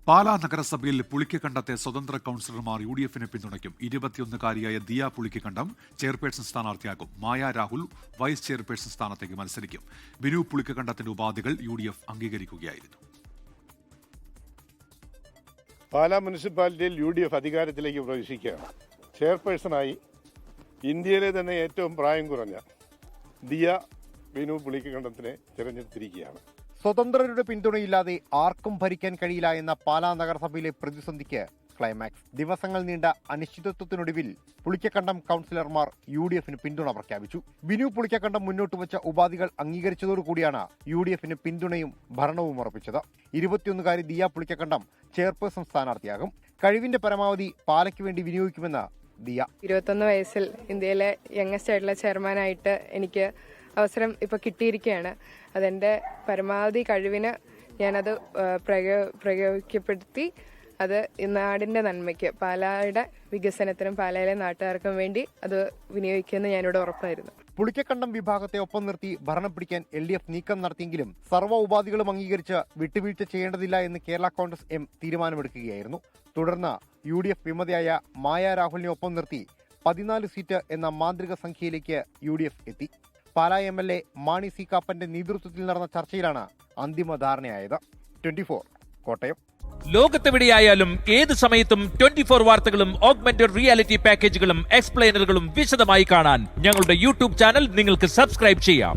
പാലാ നഗരസഭയിൽ പുളിക്കക്കണ്ടത്തെ സ്വതന്ത്ര കൌൺസിലർമാർ UDF-നെ പിന്തുണയ്ക്കും. 21-കാരിയായ ദിയ പുളിക്കക്കണ്ടം ചെയർപേഴ്സൺ സ്ഥാനാർത്ഥിയാകും. മായ Rahul vice chairperson സ്ഥാനത്തേക്ക് മത്സരിക്കും. ബിനു പുളിക്കക്കണ്ടത്തിന്റെ ഉപാധികൾ UDF അംഗീകരിക്കുകയായിരുന്നു. പാലാ മുനിസിപ്പാലിറ്റിയിൽ UDF അധികാരത്തിലേക്ക് പ്രവേശിക്കുകയാണ്. ചെയർപേഴ്സണായി ഇന്ത്യയിലെ തന്നെ ഏറ്റവും പ്രായം കുറഞ്ഞ ദിയ ബിനു പുളിക്കക്കണ്ടത്തിനെ തിരഞ്ഞെടുത്തിരിക്കുകയാണ്. സ്വതന്ത്രരുടെ പിന്തുണയില്ലാതെ ആർക്കും ഭരിക്കാൻ കഴിയില്ല എന്ന പാലാ നഗരസഭയിലെ പ്രതിസന്ധിക്ക് ക്ലൈമാക്സ്. ദിവസങ്ങൾ നീണ്ട അനിശ്ചിതത്വത്തിനൊടുവിൽ പുളിക്കക്കണ്ടം കൌൺസിലർമാർ UDF-ന് പിന്തുണ പ്രഖ്യാപിച്ചു. ബിനു പുളിക്കക്കണ്ടം മുന്നോട്ട് വെച്ച ഉപാധികൾ അംഗീകരിച്ചതോടുകൂടിയാണ് UDF-ന് പിന്തുണയും ഭരണവും ഉറപ്പിച്ചത്. 21-കാരി ദിയ പുളിക്കക്കണ്ടം ചെയർപേഴ്സൺ സ്ഥാനാർത്ഥിയാകും. കഴിവിന്റെ പരമാവധി പാലയ്ക്ക് വേണ്ടി വിനിയോഗിക്കുമെന്ന് ദിയ. 21 വയസ്സിൽ ഇന്ത്യയിലെ യങ്ങസ്റ്റ് ആയിട്ടുള്ള ചെയർമാനായിട്ട് എനിക്ക് അവസരം ഇപ്പോൾ കിട്ടിയിരിക്കുകയാണ്. അതെൻ്റെ പരമാവധി കഴിവിന് ഞാനത് പ്രയോഗിക്കപ്പെടുത്തി അത് നാടിൻ്റെ നന്മയ്ക്ക്, പാലായുടെ വികസനത്തിനും പാലായിലെ നാട്ടുകാർക്കും വേണ്ടി അത് വിനിയോഗിക്കുമെന്ന് ഞാനിവിടെ ഉറപ്പായിരുന്നു. പുളിക്കക്കണ്ടം വിഭാഗത്തെ ഒപ്പം നിർത്തി ഭരണം പിടിക്കാൻ LDF നീക്കം നടത്തിയെങ്കിലും സർവ്വ ഉപാധികളും അംഗീകരിച്ച് വിട്ടുവീഴ്ച ചെയ്യേണ്ടതില്ല എന്ന് കേരള കോൺഗ്രസ് എം തീരുമാനമെടുക്കുകയായിരുന്നു. തുടർന്ന് UDF വിമതയായ മായ രാഹുലിനെ ഒപ്പം നിർത്തി 14 സീറ്റ് എന്ന മാന്ത്രിക സംഖ്യയിലേക്ക് UDF എത്തി. പാലാ MLA മാണി സി കാപ്പന്റെ നേതൃത്വത്തിൽ നടന്ന ചർച്ചയിലാണ് അന്തിമ ധാരണയായത്. 24 കോട്ടയം. ലോകത്തെവിടെയായാലും ഏത് സമയത്തും 24 വാർത്തകളും ഓഗ്മെന്റഡ് റിയാലിറ്റി പാക്കേജുകളും എക്സ്പ്ലെയിനറുകളും വിശദമായി കാണാൻ ഞങ്ങളുടെ YouTube ചാനൽ നിങ്ങൾക്ക് സബ്സ്ക്രൈബ് ചെയ്യാം.